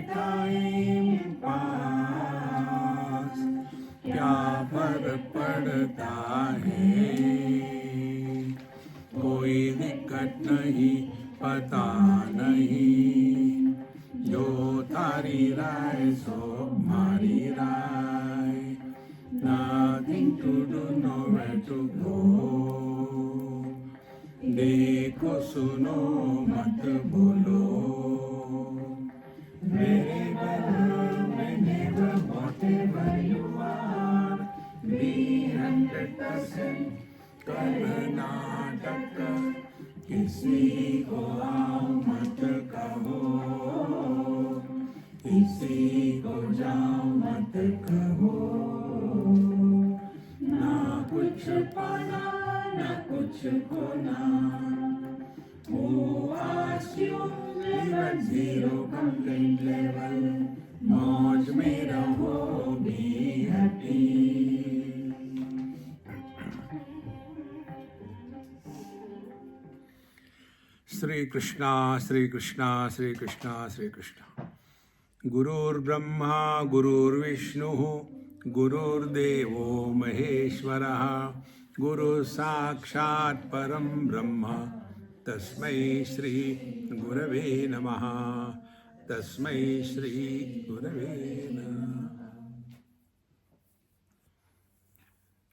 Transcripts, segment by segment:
Time pass, क्या फर्क पड़ता है, कोई दिक्कत नहीं, पता नहीं, जो तारी राय सो मारी राय, nothing to do, nowhere to go, देखो सुनो मत बोलो, whenever, whatever you are, be 100% Karnataka, किसी को आओ मत कहो, किसी को जाओ मत कहो, ना कुछ पाना ना कुछ खोना, who asked you, live at zero complaint level, मौज में रहो, be happy. श्री कृष्णा श्री कृष्णा श्री कृष्णा श्री कृष्णा. गुरुर्ब्रह्मा गुरुर्विष्णुः गुरुर्देवो महेश्वरः, गुरु साक्षात् परं ब्रह्म, तस्मै श्री गुरवे नमः, तस्मै श्री गुरवे नमः.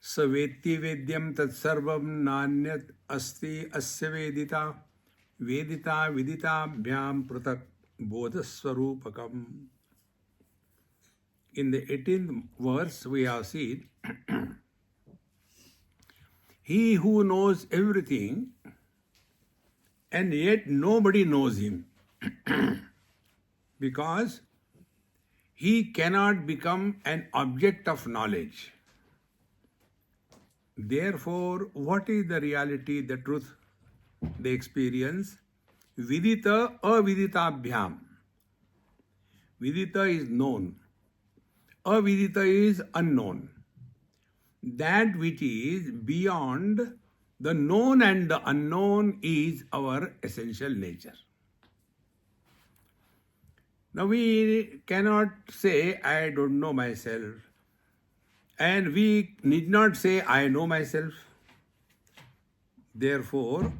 स वेत्ति वेद्यं तत्सर्वं नान्यत् अस्ति अस्य वेदिता, वेदिता विदिताभ्यां पृथक् बोधस्वरूपकम्. In the 18th verse we have seen, he who knows everything and yet nobody knows him, because he cannot become an object of knowledge. Therefore, what is the reality, the truth, the experience? Vidita aviditabhyam. Vidita is known. Avidita is unknown. That which is beyond the known and the unknown is our essential nature. Now we cannot say, I don't know myself. And we need not say, I know myself. Therefore,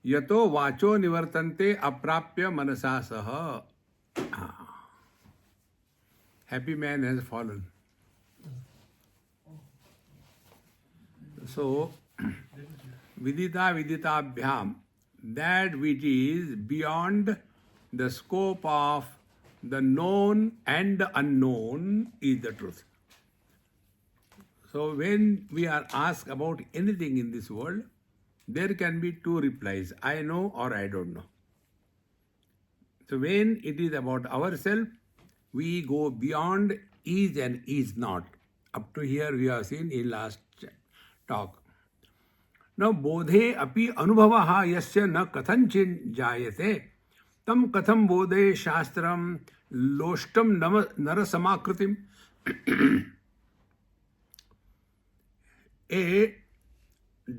yato vacho nivartante aprapya manasa saha. Happy man has fallen. So, vidita viditabhyam, that which is beyond the scope of the known and the unknown is the truth. So when we are asked about anything in this world, there can be two replies, I know or I don't know. So when it is about ourselves, we go beyond is and is not. Up to here we have seen in last talk. Now bodhe api anubhavaha yasya na kathanchin jayate tam katham bodhe shastram loshtam narasamakritim. A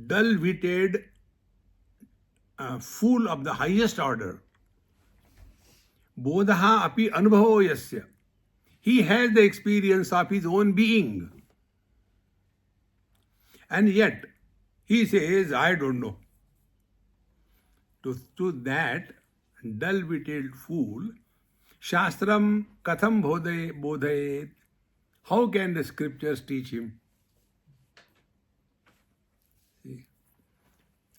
dull-witted fool of the highest order, bodhaha api anubhavo yasya, he has the experience of his own being, and yet he says, I don't know. To that dull-witted fool, shastram katham bodhayet, how can the scriptures teach him?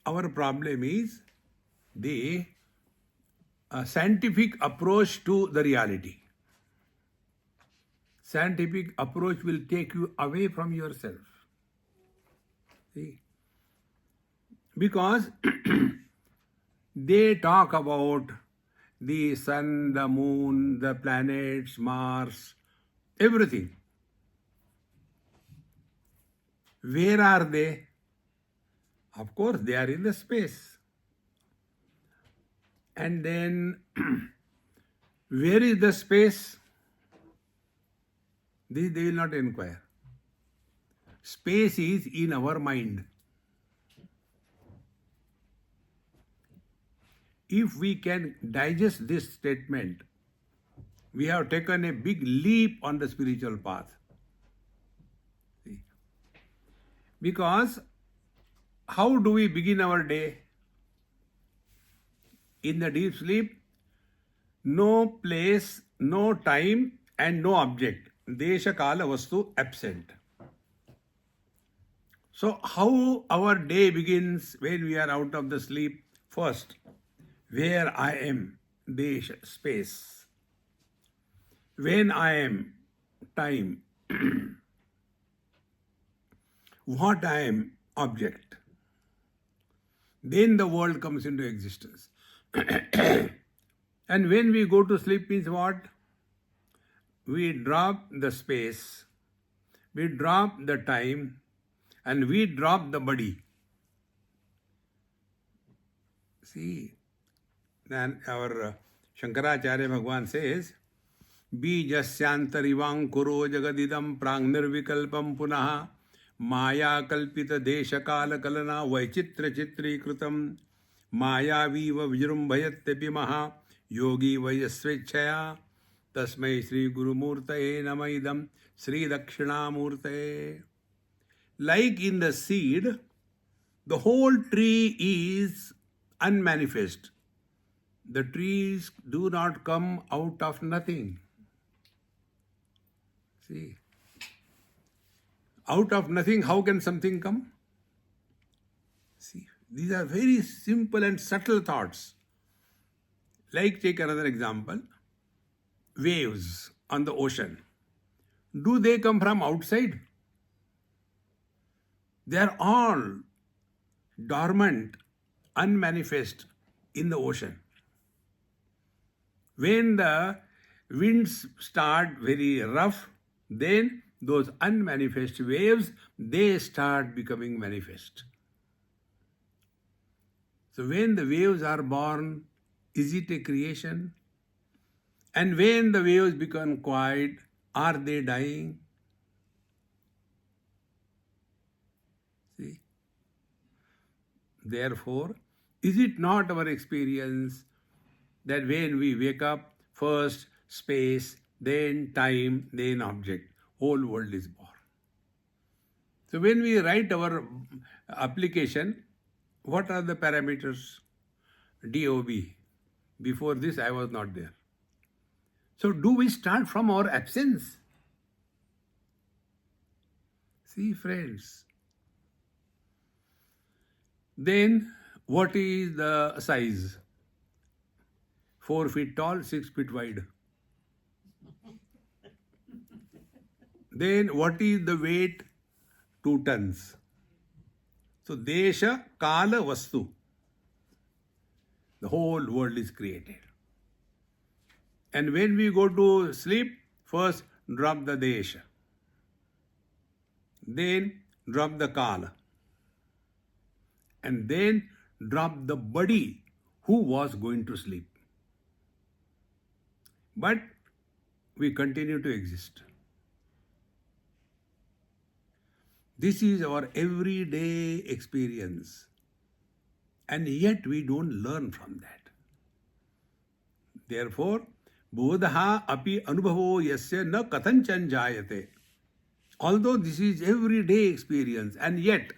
Our problem is the scientific approach to the reality. Scientific approach will take you away from yourself. See? Because they talk about the sun, the moon, the planets, Mars, everything. Where are they? Of course, they are in the space. And then, where is the space? This they will not inquire. Space is in our mind. If we can digest this statement, we have taken a big leap on the spiritual path. See? Because how do we begin our day? In the deep sleep, no place, no time, and no object. Desha kala vastu absent. So how our day begins when we are out of the sleep? First, where I am, desha, space. When I am, time. What I am, object. Then the world comes into existence. And when we go to sleep means what? We drop the space, we drop the time, and we drop the body. See, then our Shankaracharya Bhagwan says, Bijasyantarivang kuro jagadidam prang nirvikalpam punaha maya kalpita desha kala kalana vaichitra chitri kritam maya viva vijrumbhayatyapi maha yogi vayasvechaya tasmai Sri Guru Murtaye namaidam Sri Dakshina Murtaye. Like in the seed, the whole tree is unmanifest. The trees do not come out of nothing. See, out of nothing, how can something come? See, these are very simple and subtle thoughts. Like, take another example, waves on the ocean. Do they come from outside? They are all dormant, unmanifest in the ocean. When the winds start very rough, then those unmanifest waves, they start becoming manifest. So when the waves are born, is it a creation? And when the waves become quiet, are they dying? See? Therefore, is it not our experience that when we wake up, first space, then time, then object, whole world is born. So when we write our application, what are the parameters? DOB. Before this, I was not there. So do we start from our absence? See, friends. Then, what is the size? 4 feet tall, 6 feet wide. Then, what is the weight? 2 tons. So, Desha, Kala, Vastu. The whole world is created. And when we go to sleep, first drop the Desha. Then drop the Kala. And then drop the body who was going to sleep. But we continue to exist. This is our everyday experience. And yet we don't learn from that. Therefore, bodha api anubhavo yasya na kathanchan jayate. Although this is everyday experience, and yet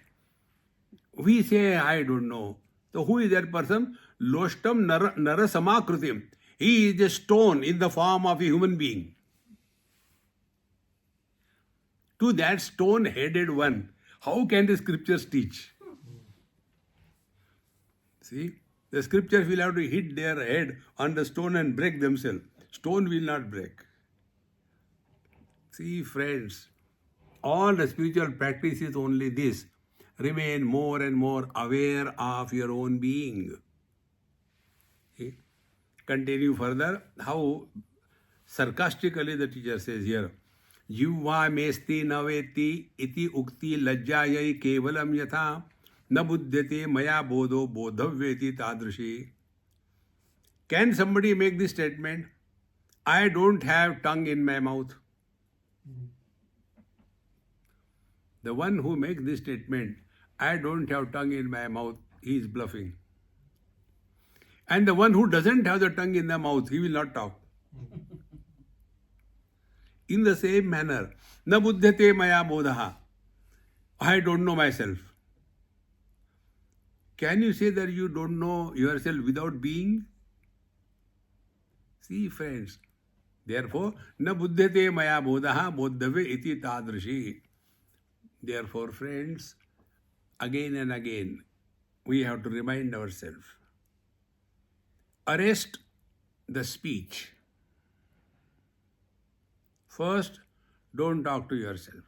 we say, I don't know. So who is that person? Loshtam narasamakrutim. He is a stone in the form of a human being. To that stone-headed one, how can the scriptures teach? See, the scriptures will have to hit their head on the stone and break themselves. Stone will not break. See, friends, all the spiritual practice is only this. Remain more and more aware of your own being. See? Continue further. How sarcastically the teacher says here, Jivva mesti naveti iti ukti lajjayai kevalam yatha na buddhyate maya bodho bodhavyeti tadrushi. Can somebody make this statement? I don't have tongue in my mouth. The one who makes this statement, I don't have tongue in my mouth, he is bluffing. And the one who doesn't have the tongue in the mouth, he will not talk. In the same manner, na buddhate maya bodha. I don't know myself. Can you say that you don't know yourself without being? See, friends. Therefore, na buddhate maya bodha bodhave iti tadrashi. Therefore, friends, again and again, we have to remind ourselves. Arrest the speech. First, don't talk to yourself.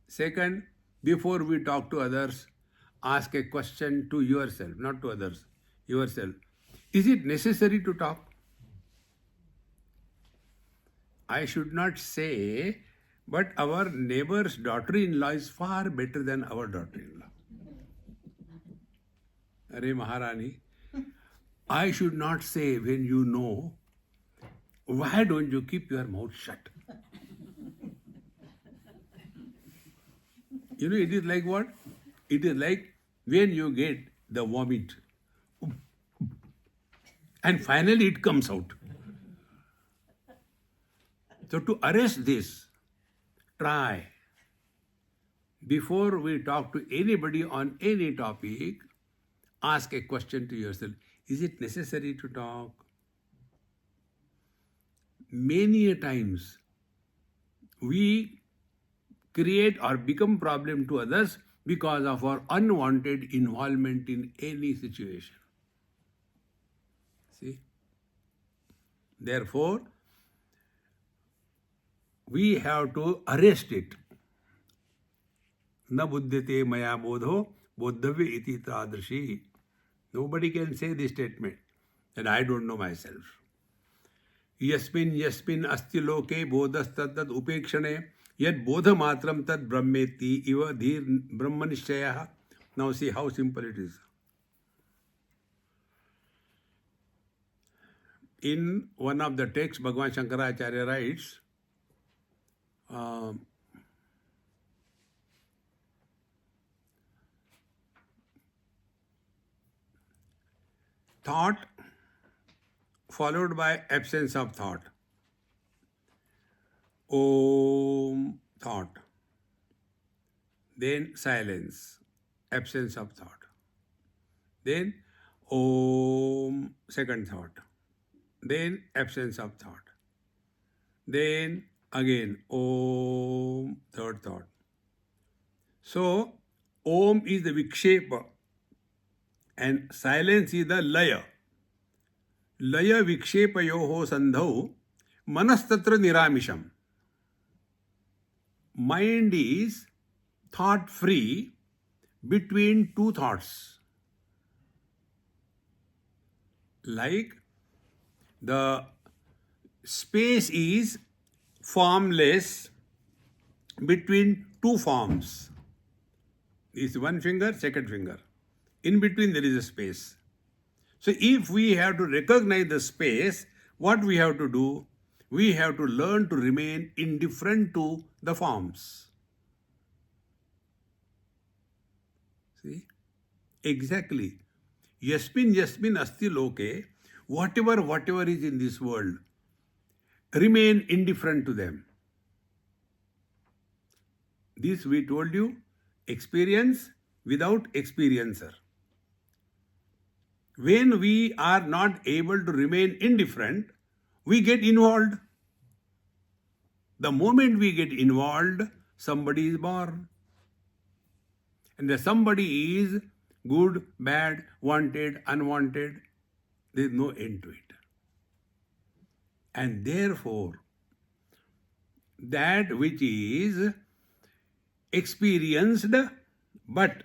Second, before we talk to others, ask a question to yourself, not to others, yourself. Is it necessary to talk? I should not say, but our neighbor's daughter-in-law is far better than our daughter-in-law. Are Maharani, I should not say when you know, why don't you keep your mouth shut? You know, it is like what? It is like when you get the vomit and finally it comes out. So to arrest this, try. Before we talk to anybody on any topic, ask a question to yourself. Is it necessary to talk? Many a times we create or become problem to others because of our unwanted involvement in any situation. See? Therefore, we have to arrest it. Na buddhate maya bodho bodhavya iti tadrashi. Nobody can say this statement that I don't know myself. Yasmin asti loke bodhas tad upekshane yad bodha matram tad brahmeti iva dhir brahmanishchayah. Now see how simple it is. In one of the texts, Bhagavan Shankaracharya writes, thought followed by absence of thought. Om, thought. Then silence, absence of thought. Then Om, second thought. Then absence of thought. Then again Om, third thought. So Om is the vikshepa and silence is the laya. Laya vikshepayoho sandhau manastatra niramisham. Mind is thought free between two thoughts. Like the space is formless between two forms. This is one finger, second finger. In between there is a space. So if we have to recognize the space, what we have to do? We have to learn to remain indifferent to the forms. See? Exactly. Yasmin asti loke, whatever is in this world, remain indifferent to them. This we told you, experience without experiencer. When we are not able to remain indifferent, we get involved. The moment we get involved, somebody is born. And the somebody is good, bad, wanted, unwanted. There is no end to it. And therefore, that which is experienced, but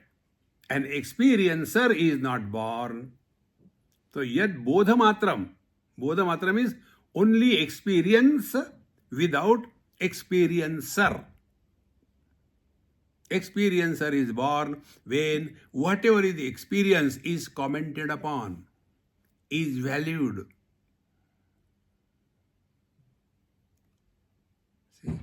an experiencer is not born. So yet bodha matram is only experience without experiencer. Experiencer is born when whatever is the experience is commented upon, is valued. See?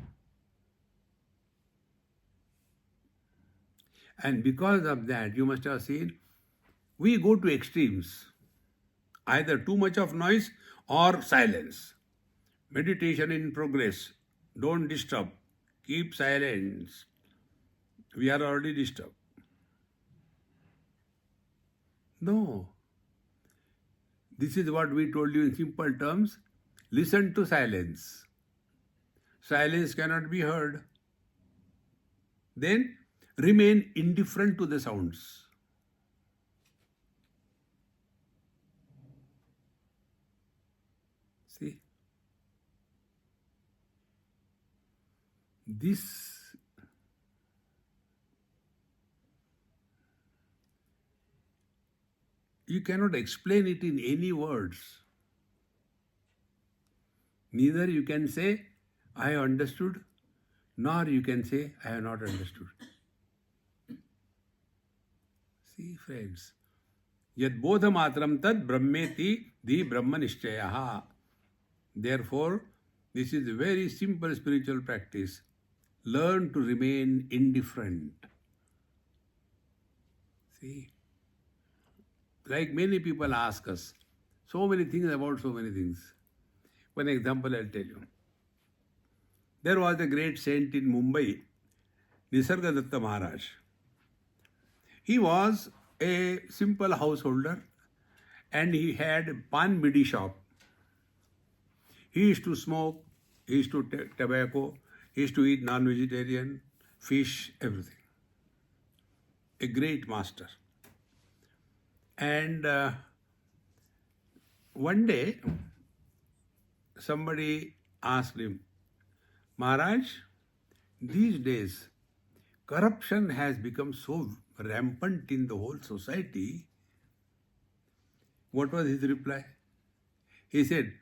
And because of that, you must have seen, we go to extremes. Either too much of noise or silence. Meditation in progress. Don't disturb. Keep silence. We are already disturbed. No. This is what we told you in simple terms. Listen to silence. Silence cannot be heard. Then remain indifferent to the sounds. See? This you cannot explain it in any words. Neither you can say, I understood, nor you can say, I have not understood. See, friends. Yad bodha matram tad brahmeti di brahma nishchayaha. Therefore, this is a very simple spiritual practice. Learn to remain indifferent. See? Like many people ask us, so many things about so many things. One example I'll tell you. There was a great saint in Mumbai, Nisargadatta Maharaj. He was a simple householder and he had a pan bidi shop. He used to smoke, he used to take tobacco, he used to eat non-vegetarian, fish, everything. A great master. And one day, somebody asked him, Maharaj, these days, corruption has become so rampant in the whole society. What was his reply? He said,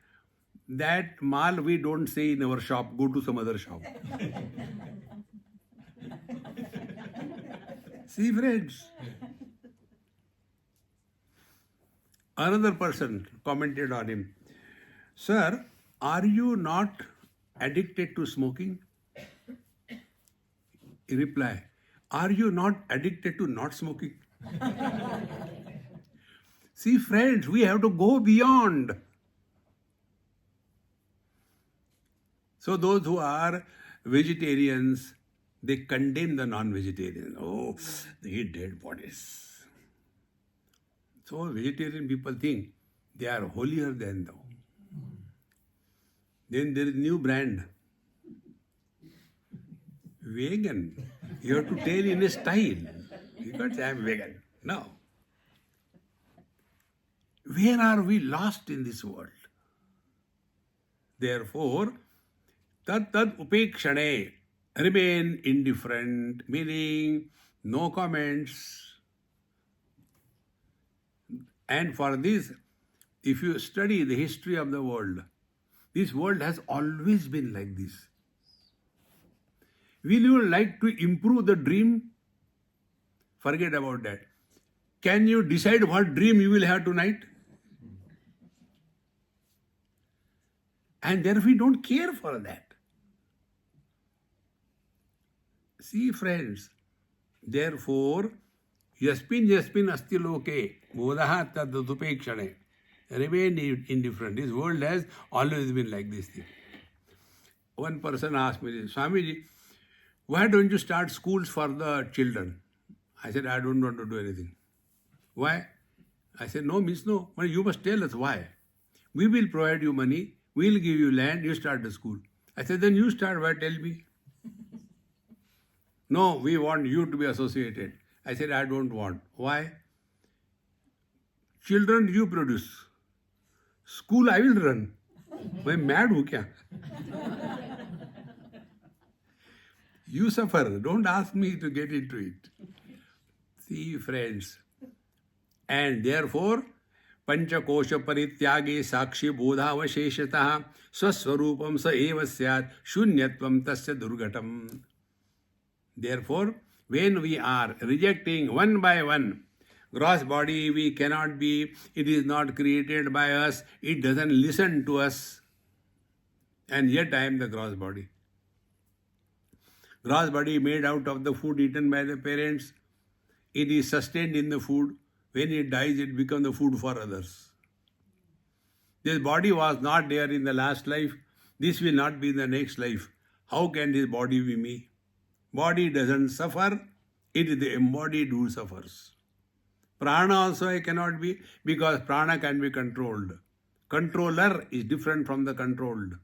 that mal we don't say in our shop, go to some other shop. See, friends. Another person commented on him, Sir, are you not addicted to smoking? He replied, are you not addicted to not smoking? See, friends, we have to go beyond. So those who are vegetarians, they condemn the non-vegetarians. Oh, they eat dead bodies. So vegetarian people think they are holier than thou. Then there is new brand. Vegan. You have to tell in a style. You can't say I am vegan. No. Where are we lost in this world? Therefore, tad upekshane, remain indifferent, meaning no comments. And for this, if you study the history of the world, this world has always been like this. Will you like to improve the dream? Forget about that. Can you decide what dream you will have tonight? And therefore we don't care for that. See, friends, therefore, Yaspin asti loke, bodaha tadupekshane. Remain indifferent. This world has always been like this thing. One person asked me, Swamiji, why don't you start schools for the children? I said, I don't want to do anything. Why? I said, no means no. But you must tell us why. We will provide you money, we will give you land, you start the school. I said, then you start, why tell me? No, we want you to be associated. I said, I don't want. Why? Children you produce. School I will run. I'm mad hu kya? You suffer. Don't ask me to get into it. See, friends. And therefore, Panchakosha parityage sakshi bodhavasheshataha swaswarupam sa eva syat shunyatvam tasya durgatam. Therefore, when we are rejecting one by one, gross body we cannot be, it is not created by us, it doesn't listen to us, and yet I am the gross body. Gross body made out of the food eaten by the parents, it is sustained in the food. When it dies, it becomes the food for others. This body was not there in the last life. This will not be in the next life. How can this body be me? Body doesn't suffer. It is the embodied who suffers. Prana also I cannot be, because prana can be controlled. Controller is different from the controlled.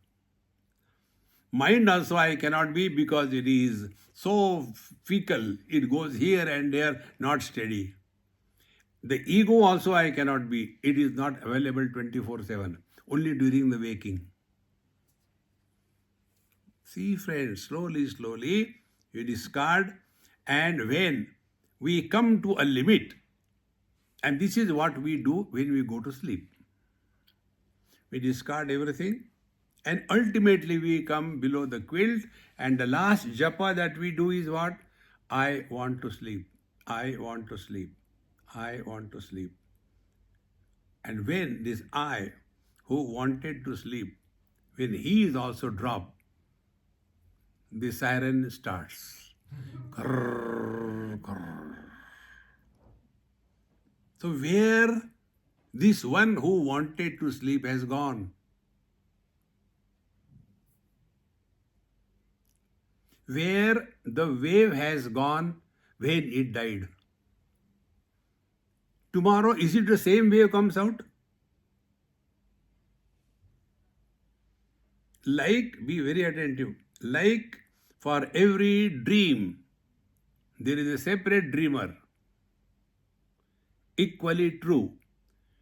Mind also I cannot be, because it is so fickle. It goes here and there, not steady. The ego also I cannot be. It is not available 24/7, only during the waking. See friends, slowly, slowly we discard, and when we come to a limit, and this is what we do when we go to sleep. We discard everything, and ultimately we come below the quilt, and the last japa that we do is what? I want to sleep. I want to sleep. I want to sleep. And when this I, who wanted to sleep, when he is also dropped, the siren starts. Grrr, grrr. So where this one who wanted to sleep has gone? Where the wave has gone when it died? Tomorrow, is it the same wave comes out? Like, be very attentive, like for every dream, there is a separate dreamer. Equally true,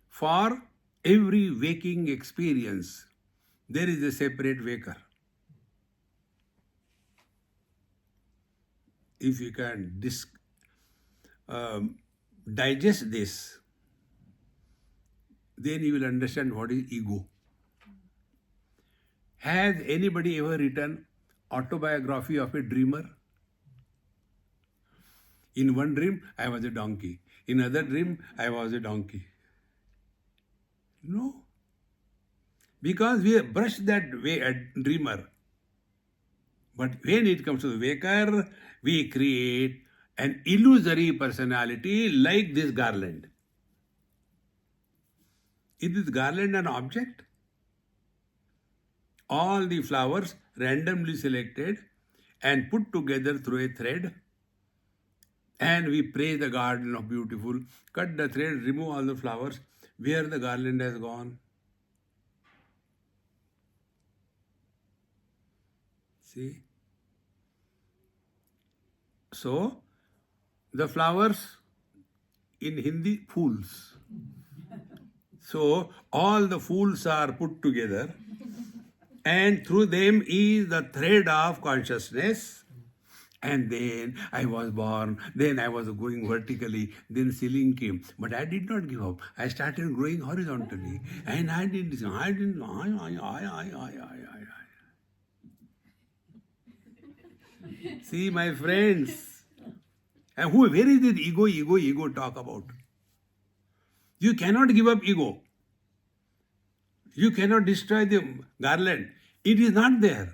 for every waking experience, there is a separate waker. If you can digest this, then you will understand what is ego. Has anybody ever written autobiography of a dreamer? In one dream, I was a donkey. In another dream, I was a donkey. No. Because we have brushed that way a dreamer. But when it comes to the waker, we create an illusory personality like this garland. Is this garland an object? All the flowers randomly selected and put together through a thread, and we praise the garden of beautiful, cut the thread, remove all the flowers, where the garland has gone. See? So, the flowers in Hindi, fools. So, all the fools are put together, and through them is the thread of consciousness. And then I was born, then I was going vertically, then ceiling came. But I did not give up. I started growing horizontally. And I didn't. See, my friends. And where is this ego talk about? You cannot give up ego. You cannot destroy the garland. It is not there.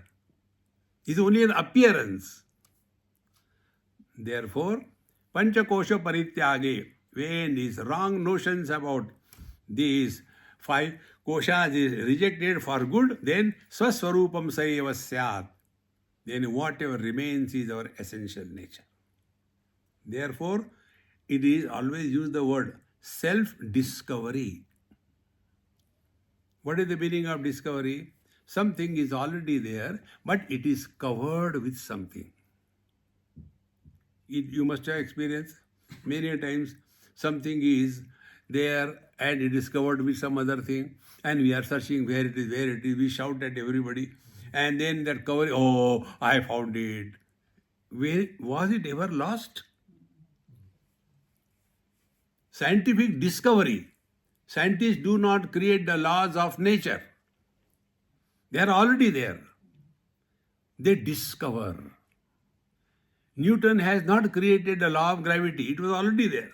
It is only an appearance. Therefore, Panchakosha Parityage, when these wrong notions about these 5 koshas is rejected for good, then Swaswarupam Saeva Syat. Then whatever remains is our essential nature. Therefore, it is always use the word self-discovery. What is the meaning of discovery? Something is already there, but it is covered with something. You must have experienced many times something is there and it is covered with some other thing, and we are searching where it is, we shout at everybody, and then that cover, oh, I found it. Where was it ever lost? Scientific discovery. Scientists do not create the laws of nature. They are already there. They discover. Newton has not created the law of gravity. It was already there.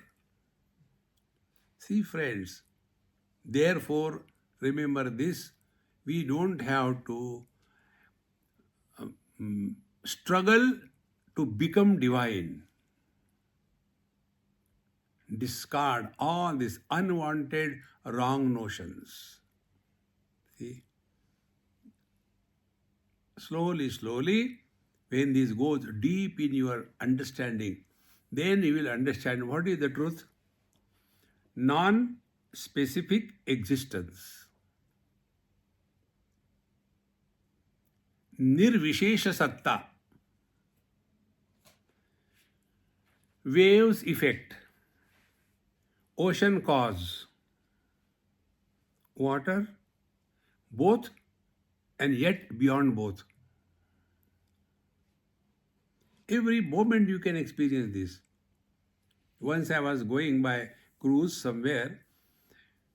See, friends, therefore, remember this, we don't have to struggle to become divine. Discard all these unwanted wrong notions. See? Slowly, slowly, when this goes deep in your understanding, then you will understand what is the truth. Non-specific existence. Nirvishesha satta. Waves effect. Ocean cause. Water, both and yet beyond both. Every moment you can experience this. Once I was going by cruise somewhere,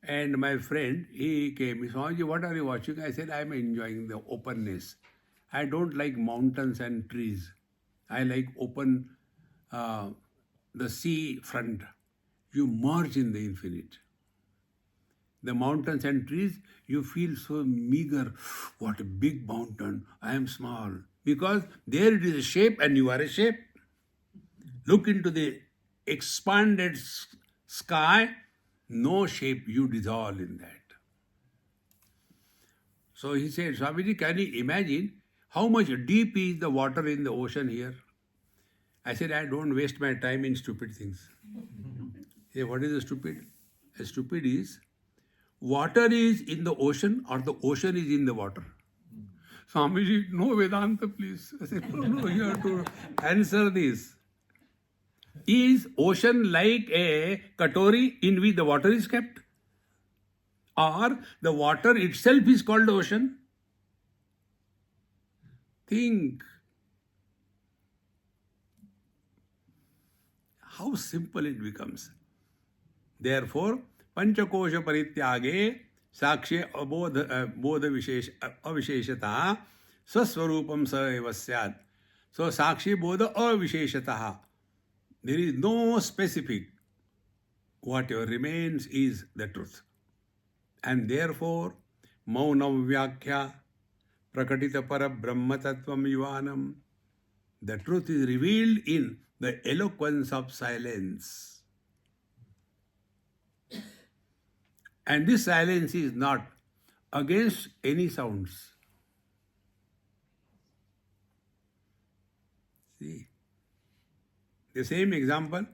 and my friend, he came, he said, what are you watching? I said, I'm enjoying the openness. I don't like mountains and trees. I like open, the sea front. You merge in the infinite. The mountains and trees, you feel so meager. What a big mountain. I am small. Because there it is a shape and you are a shape. Look into the expanded sky, no shape, you dissolve in that. So he said, Swamiji, can you imagine how much deep is the water in the ocean here? I said, I don't waste my time in stupid things. Hey, what is a stupid? A stupid is, water is in the ocean or the ocean is in the water. Swamiji, no Vedanta, please. I said, no, you have to answer this. Is ocean like a katori in which the water is kept? Or the water itself is called ocean? Think. How simple it becomes. Therefore, Panchakosha Parityage Sakshe Bodha Avisheshataha Swaswarupam Sa eva syat. So, Sakshi Bodha Avisheshataha. There is no specific. Whatever remains is the truth. And therefore, Maunam Vyakhya Prakatita Para Brahma Tattvam Yuvanam. The truth is revealed in the eloquence of silence. And this silence is not against any sounds. See, the same example,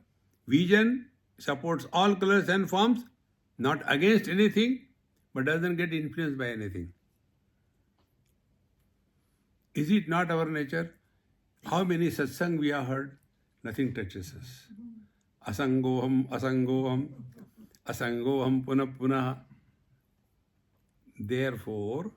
vision supports all colors and forms, not against anything, but doesn't get influenced by anything. Is it not our nature? How many satsang we have heard? Nothing touches us. Asangoham, asangoham, asangoham punah punah. Therefore,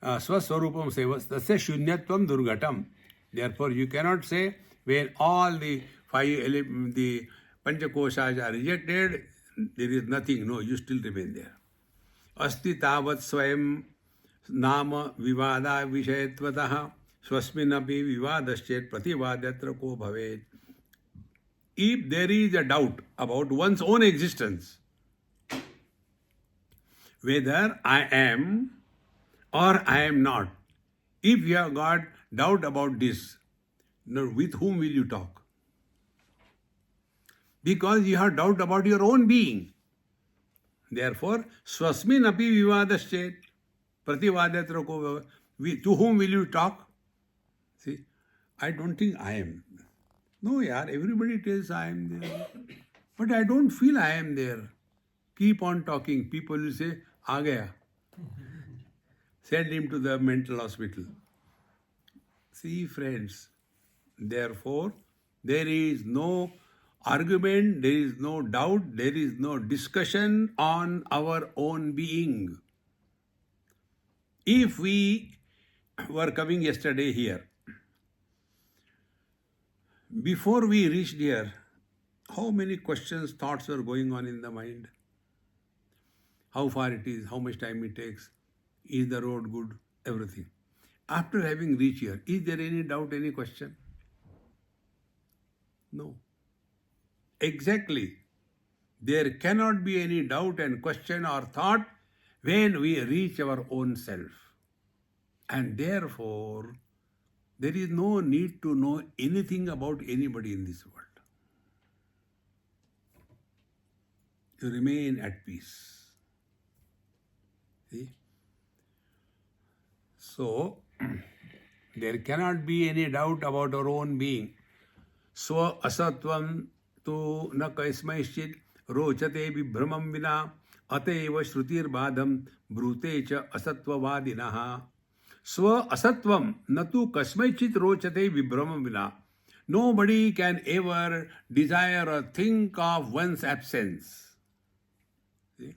swaswarupam sevas tasya shunyatvam durgatam. Therefore, you cannot say when all the the panchakoshas are rejected, there is nothing. No, you still remain there. Asti tavat swayam nama vivada vishayatvatah swasminapi vivadaschet prativadyatra ko bhavet. If there is a doubt about one's own existence, whether I am or I am not, if you have got doubt about this, with whom will you talk? Because you have doubt about your own being. Therefore, swasmin api vivadaschet prativadyatra ko. To whom will you talk? See, I don't think I am. No, yaar, everybody tells I am there. But I don't feel I am there. Keep on talking. People will say, aa gaya. Send him to the mental hospital. See, friends, therefore, there is no argument, there is no doubt, there is no discussion on our own being. If we were coming yesterday here, before we reached here, how many questions, thoughts were going on in the mind? How far it is, how much time it takes, is the road good, everything. After having reached here, is there any doubt, any question? No. Exactly. There cannot be any doubt and question or thought when we reach our own self. And therefore, there is no need to know anything about anybody in this world. You remain at peace. See? So, there cannot be any doubt about our own being. Swa asatvam tu na kaismaischit rochate vibhramam vina ateva shrutir badam brute cha asatvavadinaha. Swa asatvam na tu kasmaichit rochate vibhramam vina. Nobody can ever desire or think of one's absence. See?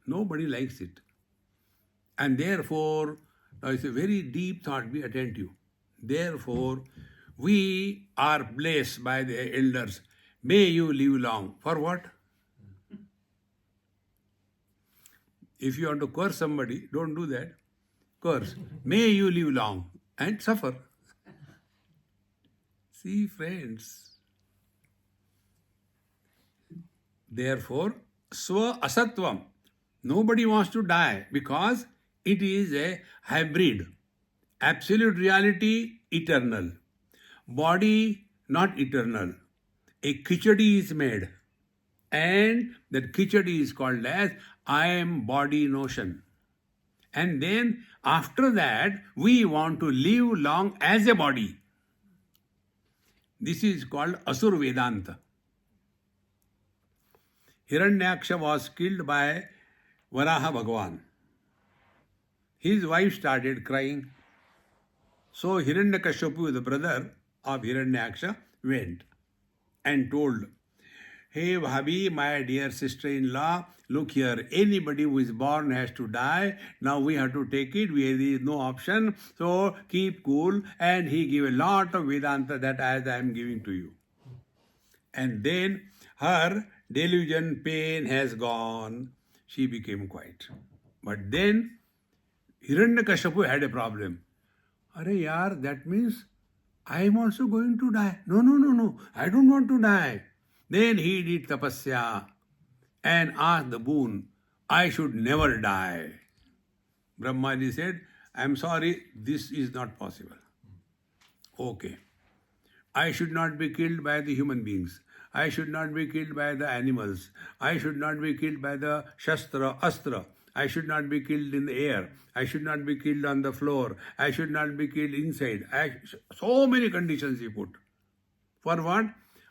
Nobody likes it. And therefore, now it's a very deep thought, be attentive. Therefore, we are blessed by the elders. May you live long. For what? If you want to curse somebody, don't do that. Curse. May you live long and suffer. See, friends. Therefore, swa asatvam. Nobody wants to die because it is a hybrid. Absolute reality, eternal. Body, not eternal. A khichdi is made. And that khichdi is called as I am body notion. And then after that, we want to live long as a body. This is called Asur Vedanta. Hiranyaksha was killed by Varaha Bhagavan. His wife started crying. So Hiranyakashipu, the brother of Hiranyaksha, went and told, hey Bhabi, my dear sister-in-law, look here, anybody who is born has to die. Now we have to take it. There is no option. So keep cool. And he gave a lot of Vedanta that as I am giving to you. And then her delusion pain has gone. She became quiet. But then Hiranyakashipu had a problem. Are yaar, that means I am also going to die. No. I don't want to die. Then he did tapasya and asked the boon, I should never die. Brahmaji said, I am sorry, this is not possible. Okay. I should not be killed by the human beings. I should not be killed by the animals. I should not be killed by the shastra, astra. I should not be killed in the air. I should not be killed on the floor. I should not be killed inside. So many conditions he put. For what?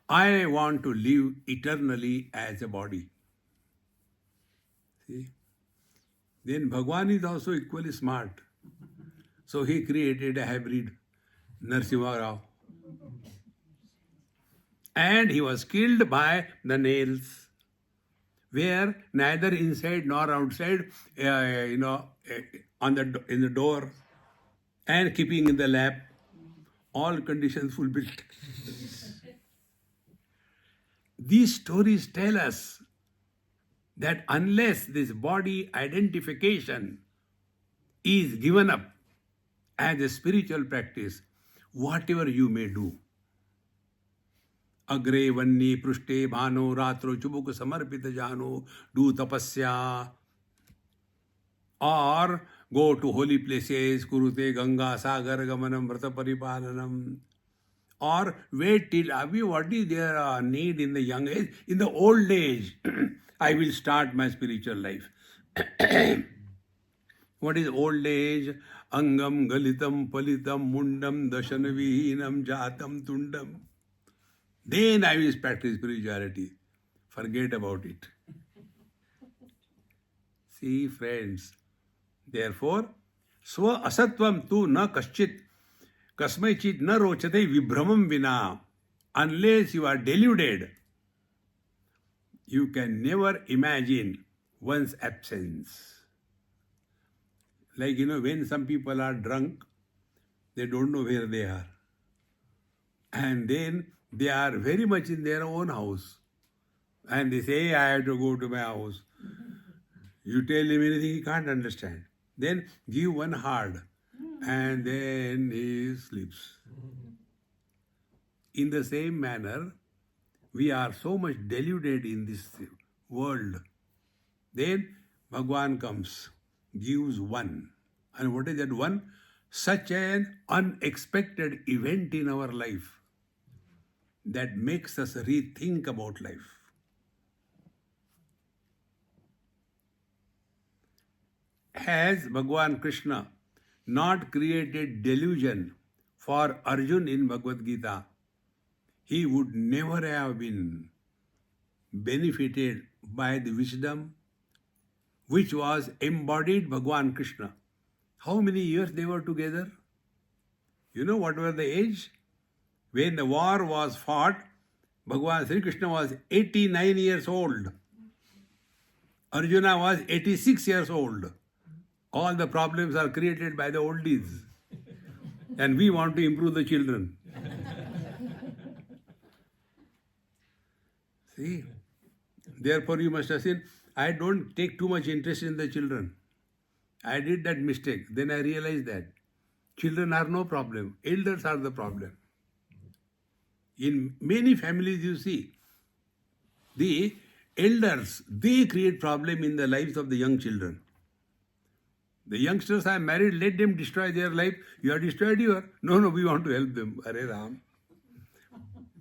I want to live eternally as a body. See? Then Bhagwan is also equally smart. So he created a hybrid, Narasimha Rao. And he was killed by the nails, where neither inside nor outside, in the door, and keeping in the lap, all conditions fulfilled. These stories tell us that unless this body identification is given up as a spiritual practice, whatever you may do, Agre vanni prushte bhano ratro chubuk samarpita jano, do tapasya, or go to holy places, kurute ganga sagar gamanam vrata paripalanam, or wait till what is their need in the young age? In the old age, I will start my spiritual life. What is old age? Angam galitam palitam mundam dashanavihinam jatam tundam. Then I will practice spirituality. Forget about it. See, friends. Therefore, swa asatvam tu na kaschit kasmaichit na rochate vibhramam vina. Unless you are deluded, you can never imagine one's absence. Like, when some people are drunk, they don't know where they are. And then they are very much in their own house. And they say, I have to go to my house. You tell him anything he can't understand. Then give one hard. And then he sleeps. In the same manner, we are so much deluded in this world. Then Bhagwan comes, gives one. And what is that one? Such an unexpected event in our life that makes us rethink about life. As Bhagwan Krishna not created delusion for Arjun in Bhagavad Gita, he would never have been benefited by the wisdom which was embodied Bhagwan Krishna. How many years they were together? You know what were the age? When the war was fought, Bhagwan Sri Krishna was 89 years old. Arjuna was 86 years old. All the problems are created by the oldies. And we want to improve the children. See? Therefore you must have seen, I don't take too much interest in the children. I did that mistake. Then I realized that children are no problem. Elders are the problem. In many families you see, the elders, they create problem in the lives of the young children. The youngsters are married, let them destroy their life. You are destroyed your. No, we want to help them. Hare Ram.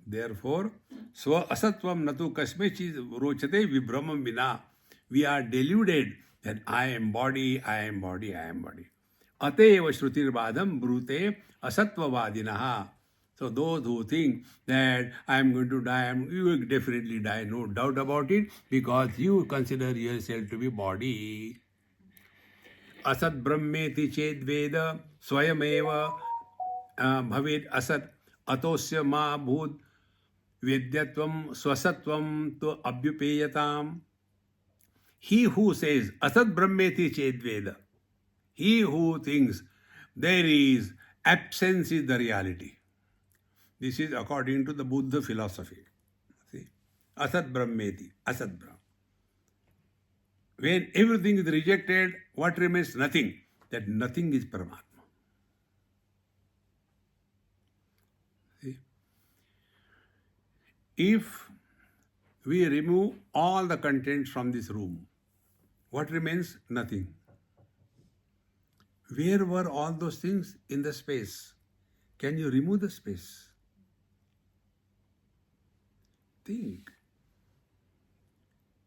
Therefore, swa asatvam natu kasmechi rochate vibramam vina. We are deluded that I am body, I am body, I am body. Ateva shrutir vadam brute asatvavadinaha. So those who think that I am going to die, you will definitely die, no doubt about it, because you consider yourself to be body. Asat brahmeti ched veda swayameva bhavet asat atosya ma bhut vedyatvam swasatvam to abhyupeyatam. He who says asat brahmeti ched veda, he who thinks there is absence is the reality. This is according to the Buddha philosophy. See? Asat brahmeti, asat brahma. When everything is rejected, what remains? Nothing. That nothing is Paramatma. See? If we remove all the contents from this room, what remains? Nothing. Where were all those things? In the space. Can you remove the space? Think.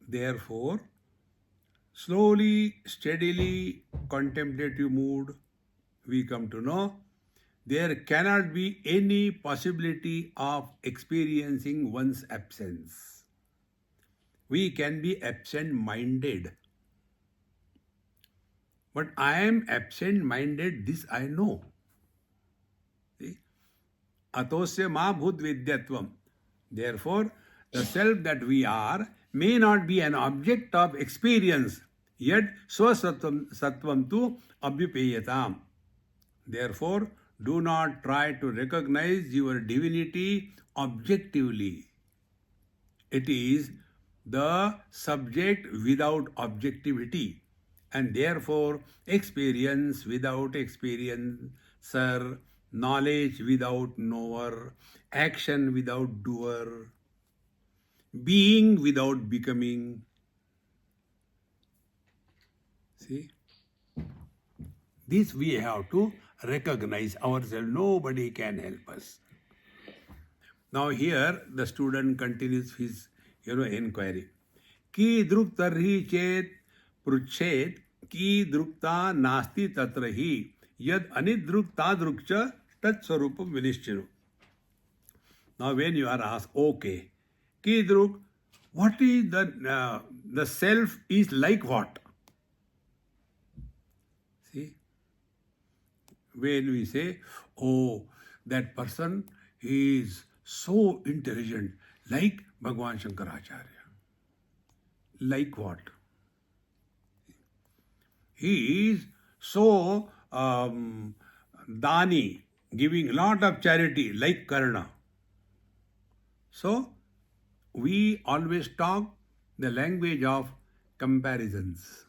Therefore, slowly, steadily, contemplative mood, we come to know there cannot be any possibility of experiencing one's absence. We can be absent-minded. But I am absent-minded, this I know. See? Atosya ma bhut vidyatvam. Therefore, the self that we are may not be an object of experience, yet swasatvam tu abhyupeyatam. Therefore, do not try to recognize your divinity objectively. It is the subject without objectivity, and therefore experience without experiencer, knowledge without knower, action without doer, being without becoming. See? This we have to recognize ourselves. Nobody can help us. Now here the student continues his inquiry. Ki druk tarhi chet pruchet ki drukta nasti tatrahi yad anidruk tadrukcha tat swarupam vinishchinu. Now when you are asked, okay, ki druk, what is the self is like what? See? When we say, oh, that person is so intelligent, like Bhagwan Shankaracharya. Like what? He is so dani, giving a lot of charity, like Karna. So, we always talk the language of comparisons.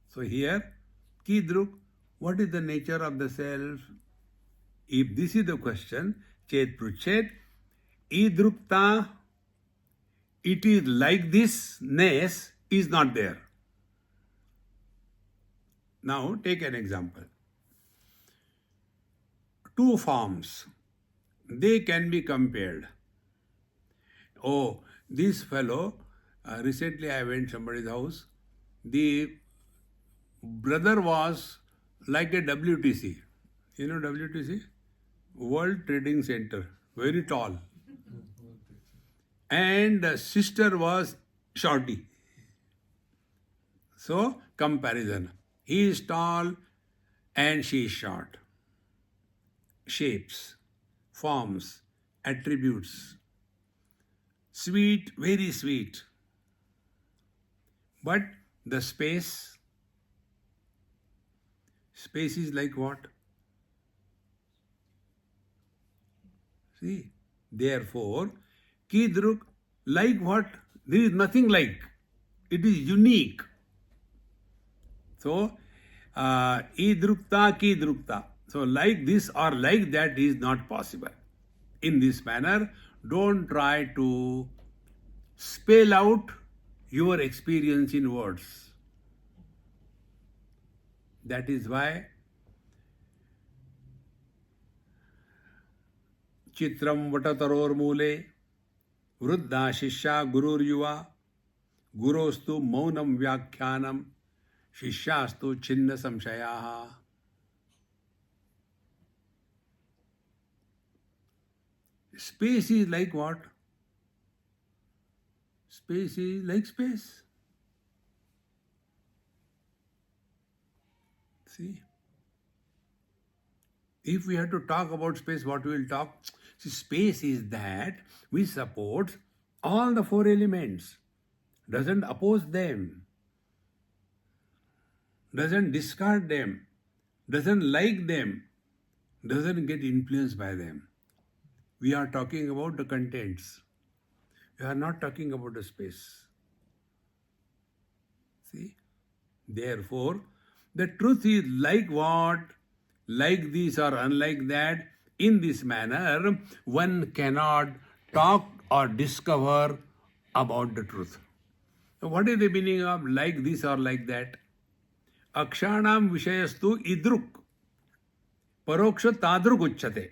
So here, Kidruk, what is the nature of the self? If this is the question, Chet Pruchet, Idrukta, it is like thisness is not there. Now take an example. Two forms, they can be compared. Oh, this fellow, recently I went to somebody's house, the brother was like a WTC. You know WTC? World Trading Center. Very tall. And sister was shorty. So, comparison. He is tall and she is short. Shapes, forms, attributes. Sweet, very sweet. But the space is like what? See, therefore, Kidruk, like what? There is nothing like. It is unique. So, idrukta, kidrukta. So, like this or like that is not possible. In this manner, don't try to spell out your experience in words. That is why Chitram Vatataror Mule, Vruddha Shishya Gurur Yuva, Gurostu Maunam Vyakhyanam, Shishyastu Chinna Samshayaha. Space is like what? Space is like space. See? If we have to talk about space, what we will talk? See, space is that which supports all the four elements, doesn't oppose them, doesn't discard them, doesn't like them, doesn't get influenced by them. We are talking about the contents. We are not talking about the space. See? Therefore, the truth is like what? Like this or unlike that. In this manner, one cannot talk or discover about the truth. So what is the meaning of like this or like that? Akshanam vishayastu idruk. Paroksha tadruk uchyate.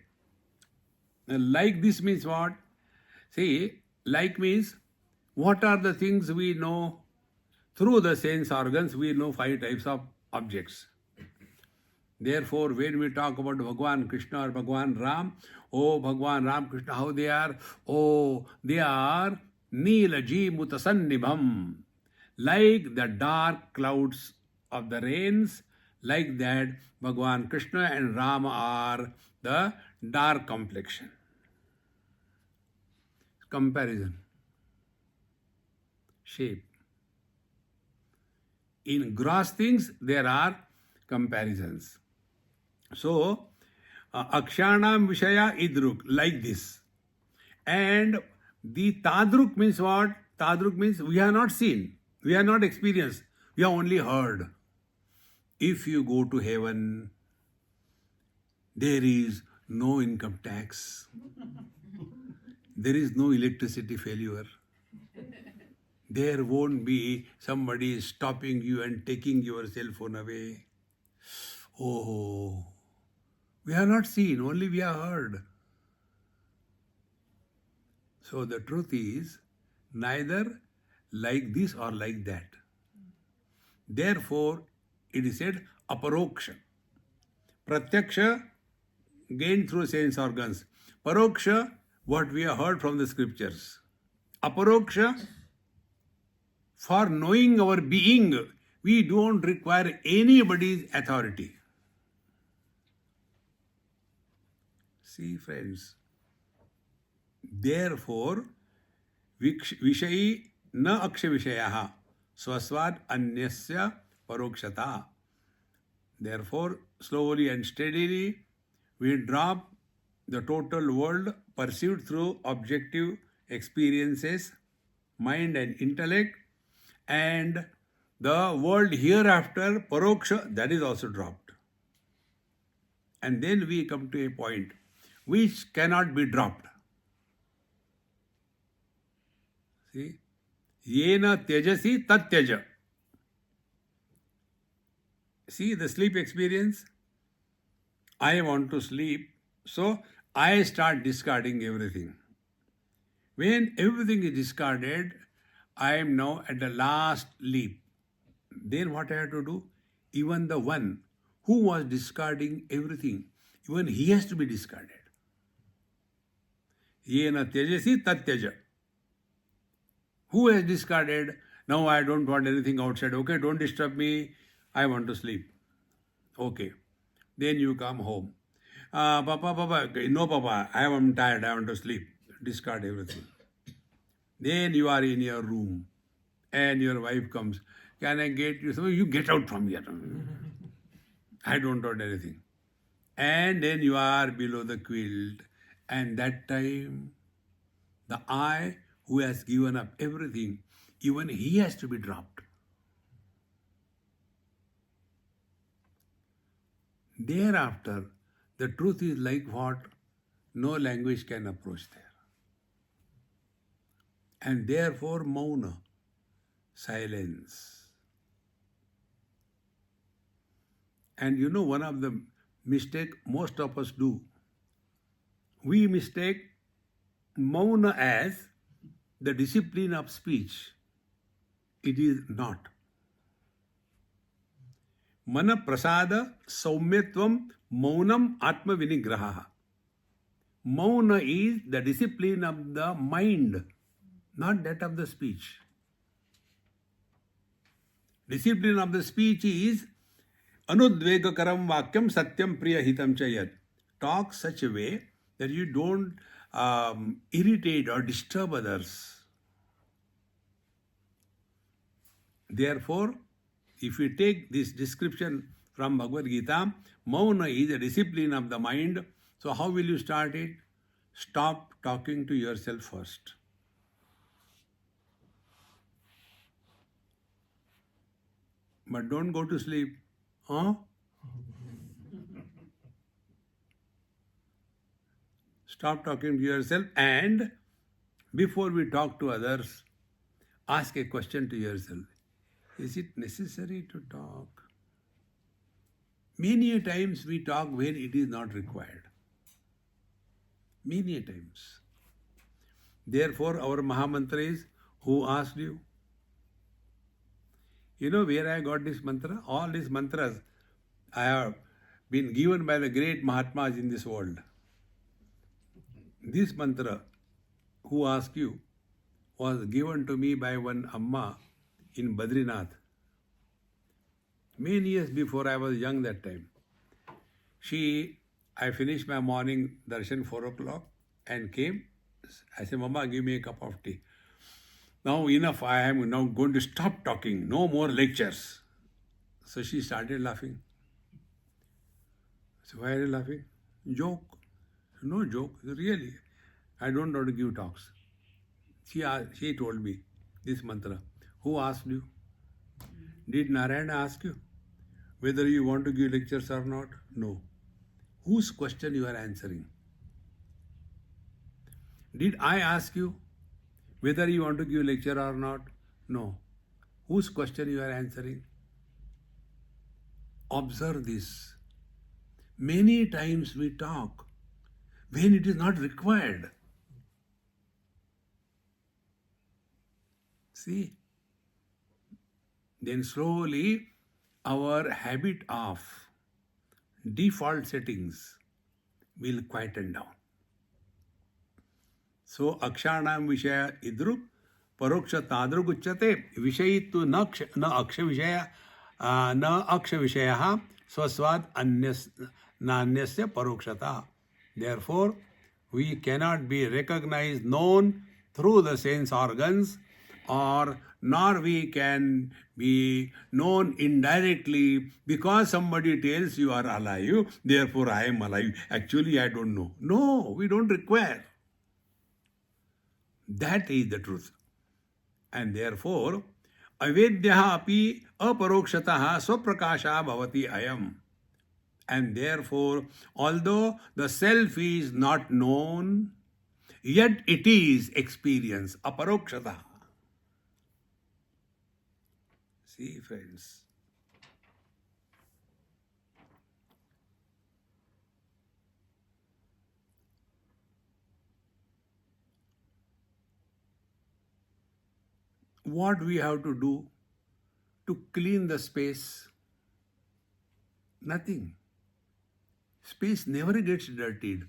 Like this means what? See, like means what are the things we know? Through the sense organs, we know 5 types of objects. Therefore, when we talk about Bhagwan Krishna or Bhagwan Ram, oh, Bhagwan Ram Krishna, how they are? Oh, they are Neelaji Mutasannibham. Like the dark clouds of the rains, like that, Bhagwan Krishna and Rama are the dark complexion. Comparison. Shape. In gross things, there are comparisons. So, Akshanam Vishaya Idruk, like this. And the Tadruk means what? Tadruk means we have not seen, we have not experienced, we have only heard. If you go to heaven, there is no income tax, there is no electricity failure. There won't be somebody stopping you and taking your cell phone away. Oh, we have not seen, only we have heard. So the truth is neither like this or like that. Therefore, it is said aparoksha. Pratyaksha gained through sense organs. Paroksha, what we have heard from the scriptures. Aparoksha, for knowing our being, we don't require anybody's authority. See, friends. Therefore, Vishayi na aksha vishayaha swasvad anyasya parokshata. Therefore, slowly and steadily, we drop the total world perceived through objective experiences, mind and intellect, and the world hereafter, paroksha, that is also dropped. And then we come to a point which cannot be dropped. See? Yena tyajasi tat tyaja. See the sleep experience? I want to sleep, so I start discarding everything. When everything is discarded, I am now at the last leap. Then what I have to do? even the one who was discarding everything, even he has to be discarded. Yena tyajasi tat tyaja. Who has discarded? Now I don't want anything outside. Okay, don't disturb me. I want to sleep. Okay. Then you come home. Papa, no, Papa, I am tired. I want to sleep. Discard everything. Then you are in your room and your wife comes. Can I get you? So you get out from here. I don't want anything. And then you are below the quilt. And that time, the I who has given up everything, even he has to be dropped. Thereafter, the truth is like what? No language can approach there. And therefore, mauna, silence. And you know, one of the mistake most of us do, we mistake mauna as the discipline of speech. It is not. Mana prasada saumyatvam maunam atma vinigraha. Mauna is the discipline of the mind, not that of the speech. Discipline of the speech is anudvegakaram vakyam satyam priya hitam chayat. Talk such a way that you don't irritate or disturb others. Therefore, if you take this description from Bhagavad Gita, mauna is a discipline of the mind. So how will you start it? Stop talking to yourself first. But don't go to sleep. Huh? Stop talking to yourself, and before we talk to others, ask a question to yourself. Is it necessary to talk? Many a times we talk when it is not required. Many a times. Therefore, our Mahamantra is, who asked you? You know where I got this mantra? All these mantras I have been given by the great Mahatmas in this world. This mantra, who asked you, was given to me by one Amma in Badrinath. Many years before, I was young that time. I finished my morning darshan 4 o'clock and came. I said, Mama, give me a cup of tea. Now enough, I am now going to stop talking. No more lectures. So she started laughing. So why are you laughing? Joke. No joke, really. I don't want to give talks. She told me this mantra. Who asked you? Did Narayana ask you whether you want to give lectures or not? No. Whose question you are answering? Did I ask you whether you want to give lecture or not? No. Whose question you are answering? Observe this. Many times we talk when it is not required. See? Then slowly our habit of default settings will quieten down. So akshanam vishaya idruk paroksha tadruk uchyate vishayitu na aksha vishaya na aksha vishayaha swasvad nanyasya parokshata. Therefore, we cannot be recognized, known through the sense organs, or nor we can be known indirectly because somebody tells you are alive, therefore I am alive. Actually, I don't know. No, we don't require. That is the truth. And therefore, avedyaha api aparokshataha swaprakasha bhavati ayam. And therefore, although the self is not known, yet it is experience, aparokshataha. See, friends. What we have to do to clean the space? Nothing. Space never gets dirtied.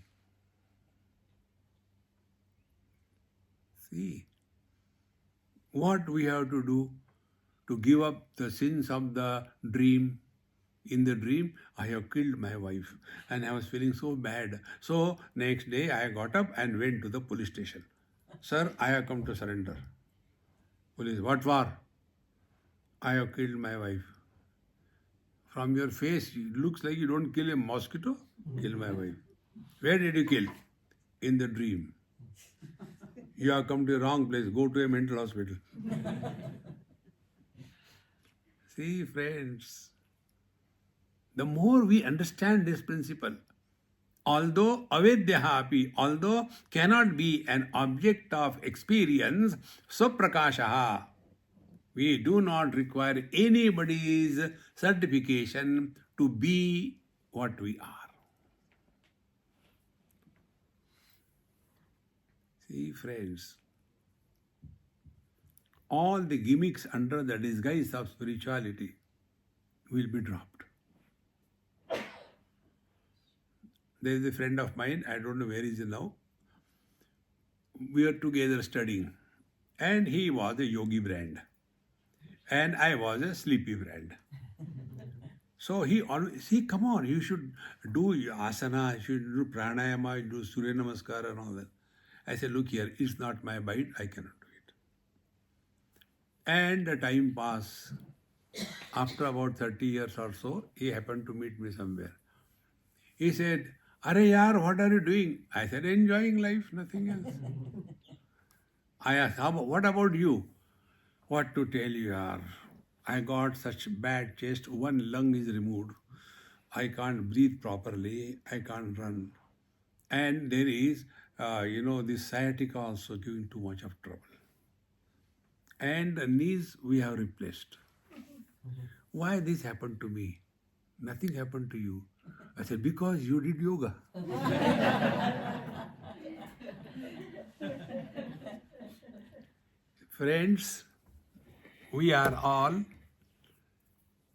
See, what we have to do to give up the sins of the dream. In the dream, I have killed my wife and I was feeling so bad. So, next day I got up and went to the police station. Sir, I have come to surrender. Police, what for? I have killed my wife. From your face, it looks like you don't kill a mosquito. Kill my wife. Where did you kill? In the dream. You have come to the wrong place. Go to a mental hospital. See, friends, the more we understand this principle, although avedyahapi, although cannot be an object of experience, saprakashaha, we do not require anybody's certification to be what we are. See, friends, all the gimmicks under the disguise of spirituality will be dropped. There is a friend of mine, I don't know where he is now. We were together studying, and he was a yogi brand, and I was a sleepy brand. So he always, see, come on, you should do asana, you should do pranayama, you do Surya Namaskar and all that. I said, look here, it's not my bite, I cannot do it. And the time passed. After about 30 years or so, he happened to meet me somewhere. He said, Are yaar, what are you doing? I said, enjoying life, nothing else. I asked, what about you? What to tell you, yaar? I got such bad chest, one lung is removed. I can't breathe properly, I can't run. And there is, this sciatica also giving too much of trouble. And the knees we have replaced. Why this happened to me? Nothing happened to you. I said, because you did yoga. Friends, we are all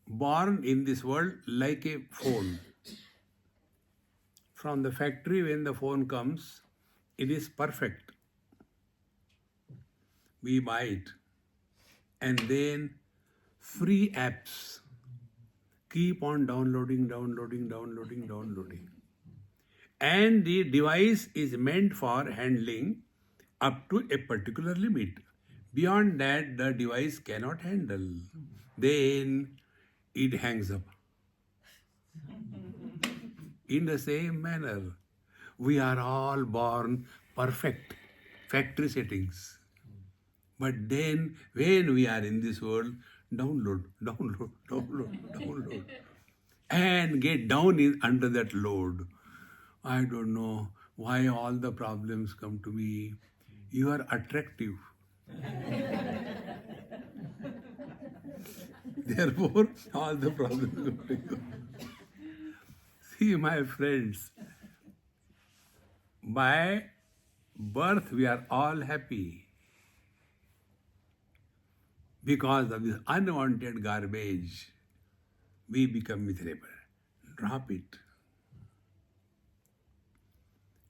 born in this world like a phone. From the factory, when the phone comes, it is perfect. We buy it. And then free apps keep on downloading. And the device is meant for handling up to a particular limit. Beyond that, the device cannot handle. Then it hangs up. In the same manner, we are all born perfect, factory settings. But then, when we are in this world, download, and get down under that load. I don't know why all the problems come to me. You are attractive. Therefore, all the problems come to you. See, my friends, by birth we are all happy. Because of this unwanted garbage, we become miserable. Drop it.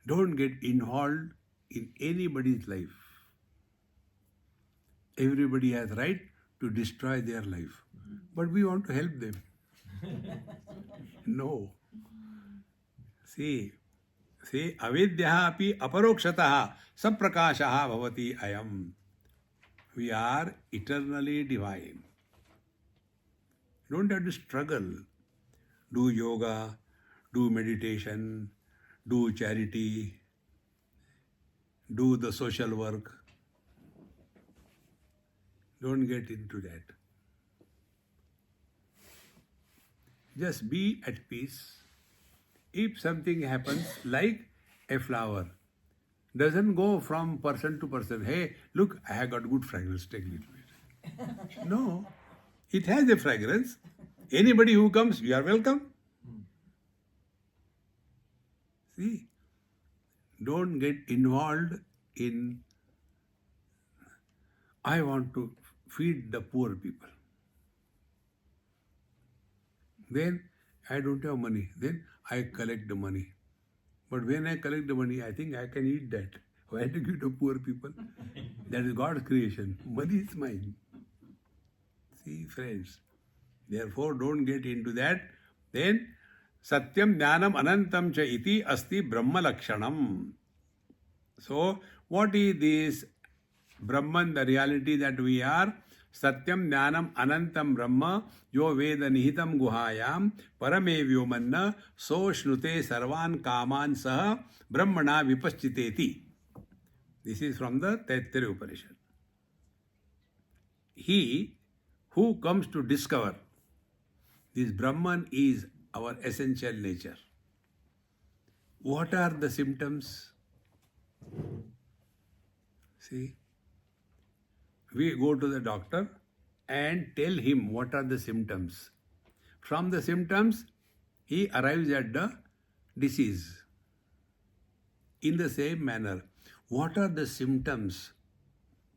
Don't get involved in anybody's life. Everybody has right to destroy their life. But we want to help them. No. See, avidyaha api aparokshataha saprakashaha bhavati ayam. We are eternally divine. Don't have to struggle. Do yoga, do meditation, do charity, do the social work. Don't get into that. Just be at peace. If something happens, like a flower, doesn't go from person to person. Hey, look, I have got good fragrance, take a little bit. No, it has a fragrance. Anybody who comes, you are welcome. See, don't get involved in, I want to feed the poor people. Then I don't have money. Then I collect the money. But when I collect the money, I think I can eat that. Why to give to poor people? That is God's creation. Money is mine. See, friends. Therefore, don't get into that. Then, Satyam Jnanam Anantam Cha Iti Asti Brahma Lakshanam. So, what is this Brahman, the reality that we are? Satyam Jnanam Anantam Brahma Yo Veda Nihitam Guhayam Parame Vyomanna So Shnute Sarvan Kaman Saha Brahmana Vipaschiteti. This is from the Taittiriya Upanishad. He who comes to discover this Brahman is our essential nature. What are the symptoms? See, we go to the doctor and tell him what are the symptoms. From the symptoms, he arrives at the disease. In the same manner, what are the symptoms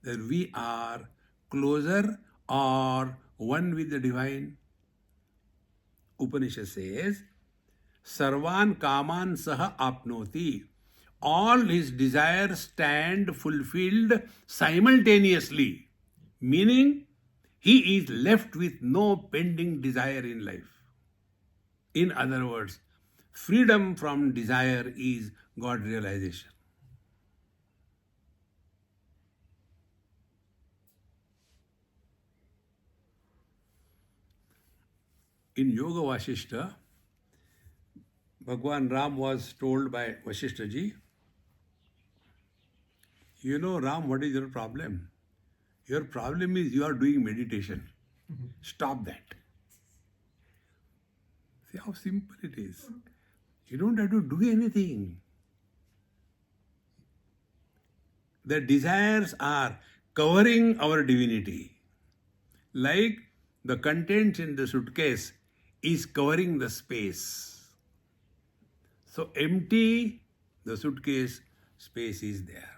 that we are closer or one with the divine? Upanishad says, Sarvan Kaman Saha Apnoti. All his desires stand fulfilled simultaneously. Meaning, he is left with no pending desire in life. In other words, freedom from desire is God realization. In Yoga Vasishta, Bhagwan Ram was told by Vasishta ji, you know, Ram, what is your problem? Your problem is you are doing meditation. Stop that. See how simple it is. You don't have to do anything. The desires are covering our divinity. Like the contents in the suitcase is covering the space. So empty the suitcase, space is there.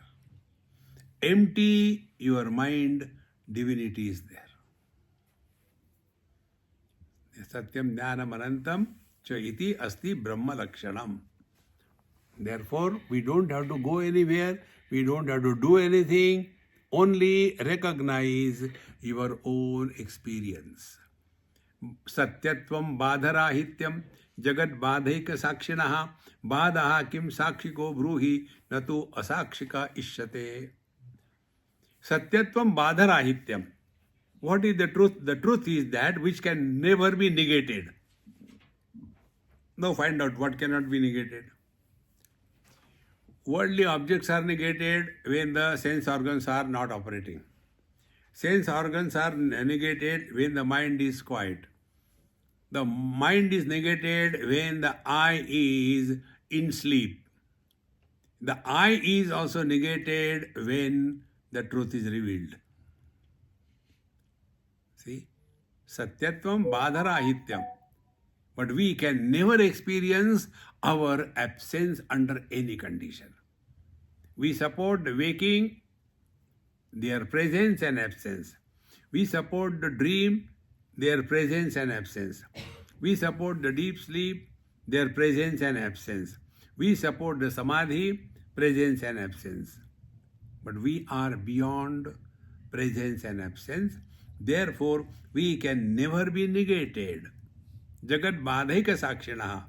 Empty your mind, divinity is there. Satyam Jnanam Anantam Cha Iti Asti Brahma Lakshanam. Therefore, we don't have to go anywhere, we don't have to do anything, only recognize your own experience. Satyatvam Badharahityam Jagat Badhaika Sakshinaha Badaha Kim Sakshiko Bruhi Natu Asakshika Ishyate. Satyatvam Badharahityam. What is the truth? The truth is that which can never be negated. Now find out what cannot be negated. Worldly objects are negated when the sense organs are not operating. Sense organs are negated when the mind is quiet. The mind is negated when the eye is in sleep. The eye is also negated when the truth is revealed. See? Satyatvam Badharahityam. But we can never experience our absence under any condition. We support the waking, their presence and absence. We support the dream, their presence and absence. We support the deep sleep, their presence and absence. We support the samadhi, presence and absence. But we are beyond presence and absence. Therefore, we can never be negated. Jagat Badhaika Sakshinaha.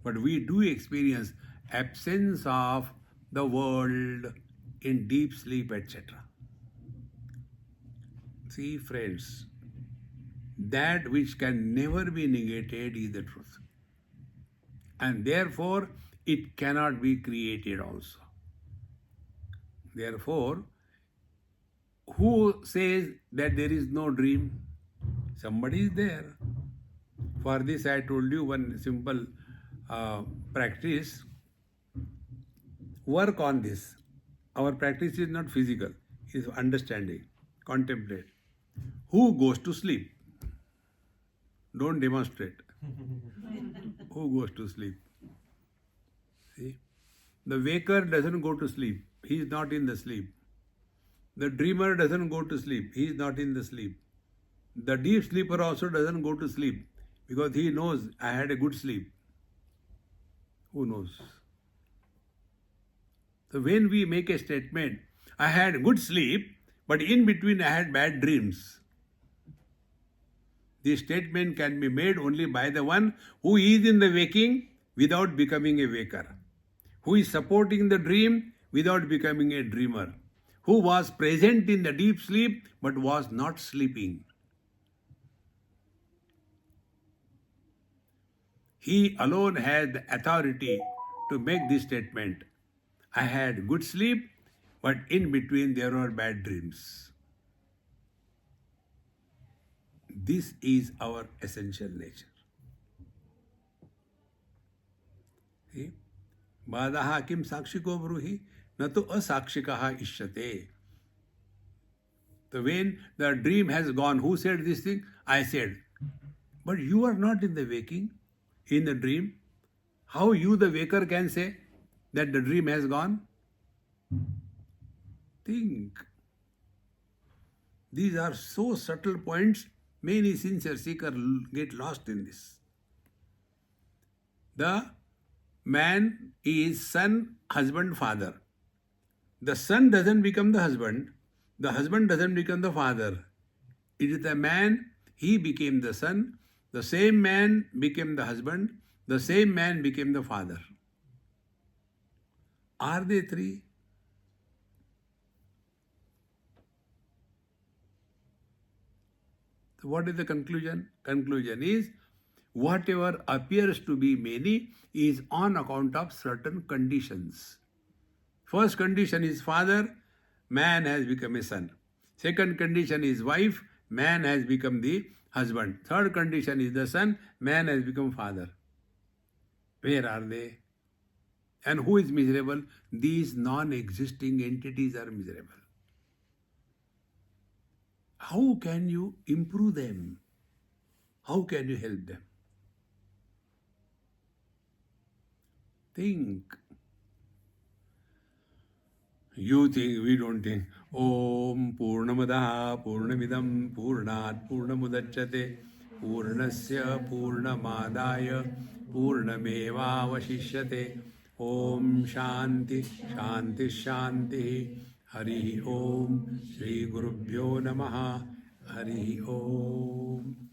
But we do experience absence of the world in deep sleep, etc. See, friends, that which can never be negated is the truth. And therefore, it cannot be created also. Therefore, who says that there is no dream? Somebody is there. For this, I told you one simple practice. Work on this. Our practice is not physical, it is understanding. Contemplate. Who goes to sleep? Don't demonstrate. Who goes to sleep? See? The waker doesn't go to sleep. He is not in the sleep. The dreamer doesn't go to sleep. He is not in the sleep. The deep sleeper also doesn't go to sleep. because he knows I had a good sleep. Who knows? So when we make a statement, I had good sleep, but in between I had bad dreams. This statement can be made only by the one who is in the waking without becoming a waker, who is supporting the dream without becoming a dreamer, who was present in the deep sleep but was not sleeping. He alone has the authority to make this statement. I had good sleep, but in between there were bad dreams. This is our essential nature. See? Badaha kim sakshiko bruhi, na to asakshikaha ishyate. So when the dream has gone, who said this thing? I said. But you are not in the waking, in the dream. How you, the waker, can say that the dream has gone? Think. These are so subtle points, many sincere seekers get lost in this. The man is son, husband, father. The son doesn't become the husband doesn't become the father. It is the man, he became the son, the same man became the husband, the same man became the father. Are they three? So what is the conclusion? Conclusion is, whatever appears to be many is on account of certain conditions. First condition is father, man has become a son. Second condition is wife, man has become the husband. Third condition is the son, man has become father. Where are they? And who is miserable? These non-existing entities are miserable. How can you improve them? How can you help them? Think. You think, we don't think. Om Purnamadaha Purnamidam Purnat Purnamudachyate Purnasya Purnamadaya Purnamevavashishyate. Om Shanti Shanti Shanti. Hari Om Shri Gurubhyo Namaha. Hari Om.